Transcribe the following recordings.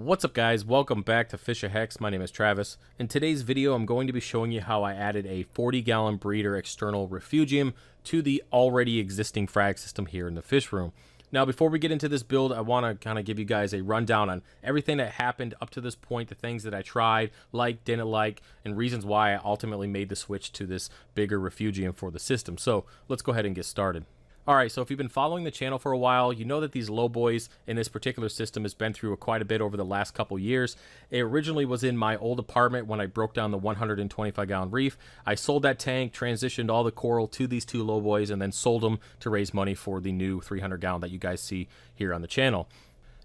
What's up guys, welcome back to FishOfHex. My name is Travis. In today's video I'm going to be showing you how I added a 40-gallon breeder external refugium to the already existing frag system here in the fish room. Now before we get into this build, I want to kind of give you guys a rundown on everything that happened up to this point, the things that I tried, liked, didn't like, and reasons why I ultimately made the switch to this bigger refugium for the system. So let's go ahead and get started. Alright, so if you've been following the channel for a while, you know that these low boys in this particular system has been through quite a bit over the last couple years. It originally was in my old apartment when I broke down the 125-gallon reef. I sold that tank, transitioned all the coral to these two low boys, and then sold them to raise money for the new 300-gallon that you guys see here on the channel.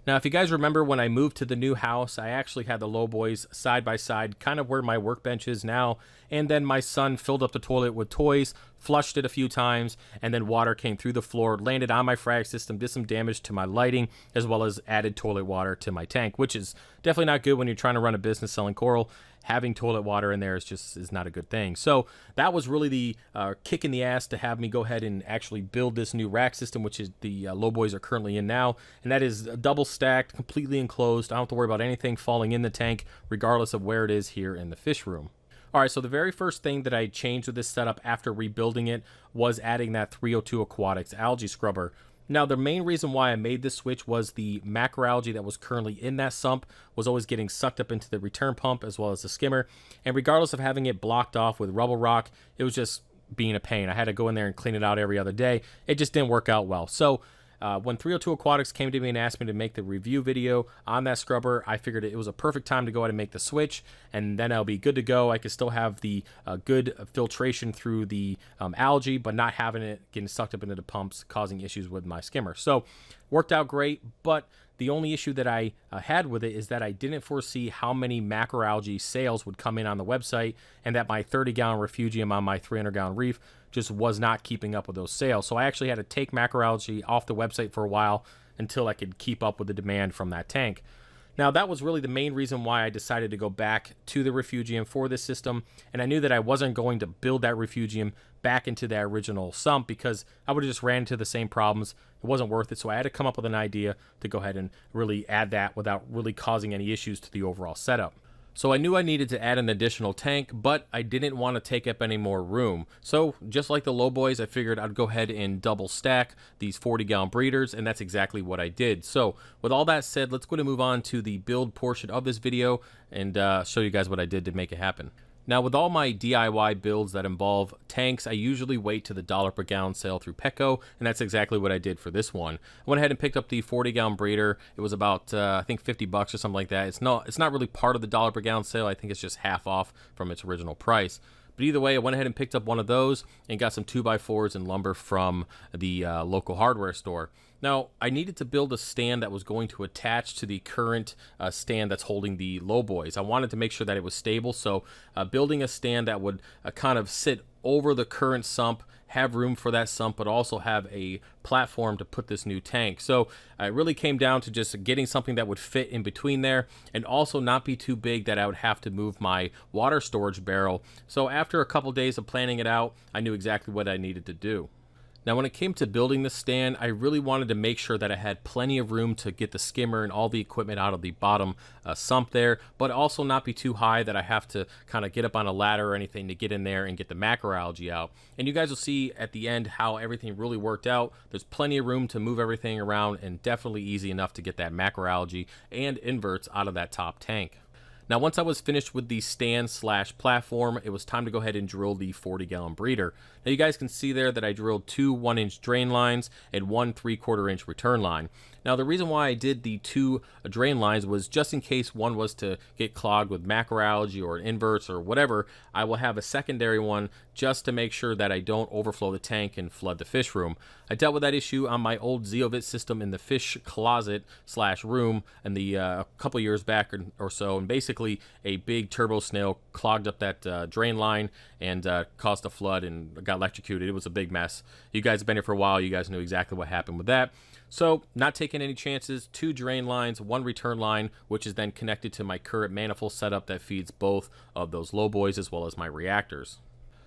Now, if you guys remember when I moved to the new house, I actually had the low boys side by side, kind of where my workbench is now, and then my son filled up the toilet with toys, flushed it a few times, and then water came through the floor, landed on my frag system, did some damage to my lighting, as well as added toilet water to my tank, which is definitely not good when you're trying to run a business selling coral. Having toilet water in there is not a good thing. So that was really the kick in the ass to have me go ahead and actually build this new rack system, which is the low boys are currently in now, and that is double stacked, completely enclosed. I don't have to worry about anything falling in the tank, regardless of where it is here in the fish room. Alright, so the very first thing that I changed with this setup after rebuilding it was adding that 302 Aquatics algae scrubber. Now, the main reason why I made this switch was the macroalgae that was currently in that sump was always getting sucked up into the return pump as well as the skimmer, and regardless of having it blocked off with rubble rock, it was just being a pain. I had to go in there and clean it out every other day. It just didn't work out well. So when 302 Aquatics came to me and asked me to make the review video on that scrubber, I figured it was a perfect time to go ahead and make the switch, and then I'll be good to go. I could still have the good filtration through the algae, but not having it getting sucked up into the pumps, causing issues with my skimmer. So worked out great, but the only issue that I had with it is that I didn't foresee how many macroalgae sales would come in on the website, and that my 30-gallon refugium on my 300-gallon reef just was not keeping up with those sales. So I actually had to take macroalgae off the website for a while until I could keep up with the demand from that tank. Now, that was really the main reason why I decided to go back to the refugium for this system, and I knew that I wasn't going to build that refugium back into that original sump because I would have just ran into the same problems. It wasn't worth it, so I had to come up with an idea to go ahead and really add that without really causing any issues to the overall setup. So I knew I needed to add an additional tank, but I didn't want to take up any more room. So just like the low boys, I figured I'd go ahead and double stack these 40-gallon breeders, and that's exactly what I did. So with all that said, let's go ahead and move on to the build portion of this video and show you guys what I did to make it happen. Now, with all my DIY builds that involve tanks, I usually wait to the $ per gallon sale through Petco, and that's exactly what I did for this one. I went ahead and picked up the 40-gallon breeder. It was about, I think, 50 bucks or something like that. It's not really part of the $ per gallon sale. I think it's just half off from its original price. But either way, I went ahead and picked up one of those and got some 2x4s and lumber from the local hardware store. Now, I needed to build a stand that was going to attach to the current stand that's holding the low boys. I wanted to make sure that it was stable, so building a stand that would kind of sit over the current sump, have room for that sump, but also have a platform to put this new tank. So it really came down to just getting something that would fit in between there and also not be too big that I would have to move my water storage barrel. So after a couple days of planning it out, I knew exactly what I needed to do. Now, when it came to building the stand, I really wanted to make sure that I had plenty of room to get the skimmer and all the equipment out of the bottom sump there, but also not be too high that I have to kind of get up on a ladder or anything to get in there and get the macroalgae out. And you guys will see at the end how everything really worked out. There's plenty of room to move everything around and definitely easy enough to get that macroalgae and inverts out of that top tank. Now, once I was finished with the stand slash platform, it was time to go ahead and drill the 40-gallon breeder. Now, you guys can see there that I drilled two 1-inch drain lines and one 3/4-inch return line. Now, the reason why I did the two drain lines was just in case one was to get clogged with macroalgae or inverts or whatever, I will have a secondary one just to make sure that I don't overflow the tank and flood the fish room. I dealt with that issue on my old Zeovit system in the fish closet slash room in the a couple years back or so, and basically a big turbo snail clogged up that drain line and caused a flood and got electrocuted. It was a big mess. You guys have been here for a while. You guys know exactly what happened with that. So, not taking any chances, two drain lines, one return line, which is then connected to my current manifold setup that feeds both of those low boys as well as my reactors.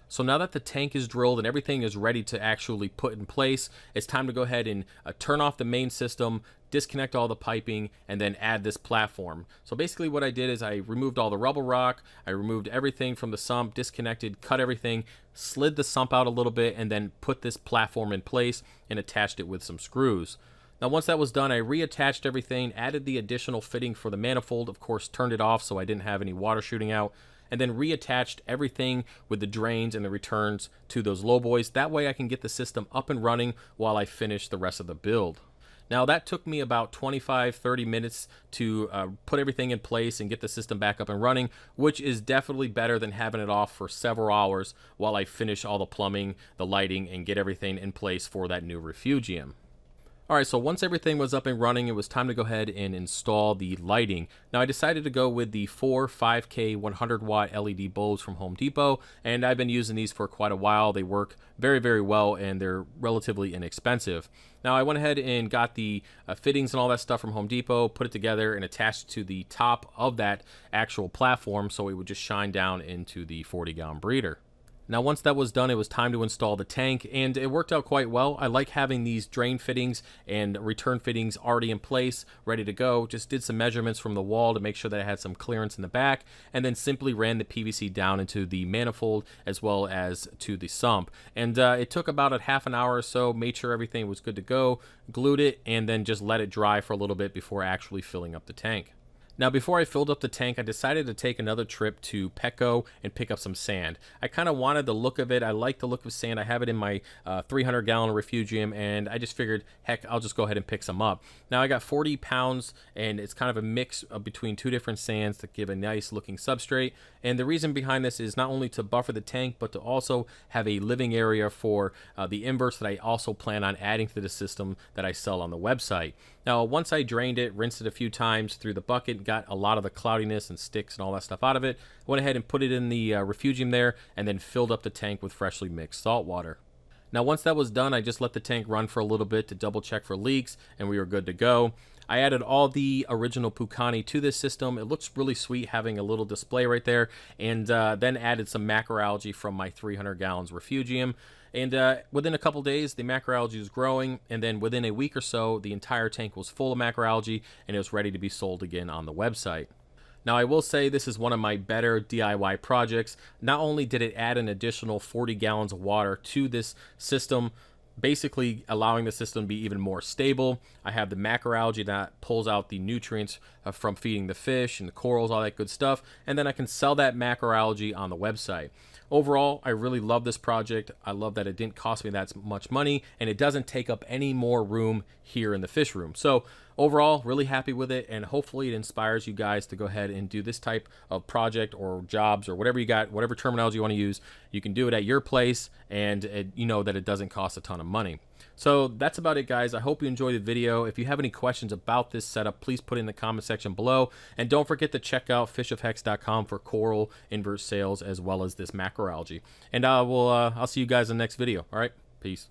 So now that the tank is drilled and everything is ready to actually put in place, it's time to go ahead and turn off the main system, disconnect all the piping, and then add this platform. So basically what I did is I removed all the rubble rock, I removed everything from the sump, disconnected, cut everything, slid the sump out a little bit, and then put this platform in place and attached it with some screws. Now once that was done, I reattached everything, added the additional fitting for the manifold, of course turned it off so I didn't have any water shooting out, and then reattached everything with the drains and the returns to those low boys. That way I can get the system up and running while I finish the rest of the build. Now that took me about 25-30 minutes to put everything in place and get the system back up and running, which is definitely better than having it off for several hours while I finish all the plumbing, the lighting, and get everything in place for that new Refugium. Alright, so once everything was up and running, it was time to go ahead and install the lighting. Now I decided to go with the 4 5K 100 watt LED bulbs from Home Depot, and I've been using these for quite a while. They work very, very well, and they're relatively inexpensive. Now I went ahead and got the fittings and all that stuff from Home Depot, put it together, and attached it to the top of that actual platform so it would just shine down into the 40-gallon breeder. Now once that was done, it was time to install the tank, and it worked out quite well. I like having these drain fittings and return fittings already in place, ready to go. Just did some measurements from the wall to make sure that I had some clearance in the back, and then simply ran the PVC down into the manifold as well as to the sump. And it took about a half an hour or so, made sure everything was good to go, glued it, and then just let it dry for a little bit before actually filling up the tank. Now before I filled up the tank, I decided to take another trip to Petco and pick up some sand. I kind of wanted the look of it. I like the look of sand. I have it in my 300-gallon Refugium, and I just figured, heck, I'll just go ahead and pick some up. Now I got 40 pounds, and it's kind of a mix between two different sands to give a nice looking substrate. And the reason behind this is not only to buffer the tank, but to also have a living area for the inverts that I also plan on adding to the system that I sell on the website. Now once I drained it, rinsed it a few times through the bucket, got a lot of the cloudiness and sticks and all that stuff out of it, went ahead and put it in the Refugium there, and then filled up the tank with freshly mixed salt water. Now once that was done, I just let the tank run for a little bit to double check for leaks, and we were good to go. I added all the original Pucani to this system. It looks really sweet having a little display right there, and then added some macroalgae from my 300 gallons Refugium. And within a couple days, the macroalgae was growing, and then within a week or so, the entire tank was full of macroalgae, and it was ready to be sold again on the website. Now I will say this is one of my better DIY projects. Not only did it add an additional 40 gallons of water to this system, basically allowing the system to be even more stable. I have the macroalgae that pulls out the nutrients from feeding the fish and the corals, all that good stuff, and then I can sell that macroalgae on the website. Overall, I really love this project. I love that it didn't cost me that much money, and it doesn't take up any more room here in the fish room. So overall, really happy with it, and hopefully it inspires you guys to go ahead and do this type of project or jobs or whatever you got, whatever terminology you want to use. You can do it at your place, and you know that it doesn't cost a ton of money. So that's about it, guys. I hope you enjoyed the video. If you have any questions about this setup, please put it in the comment section below, and don't forget to check out FishOfHex.com for coral invert sales as well as this macroalgae. And I'll see you guys in the next video. All right, peace.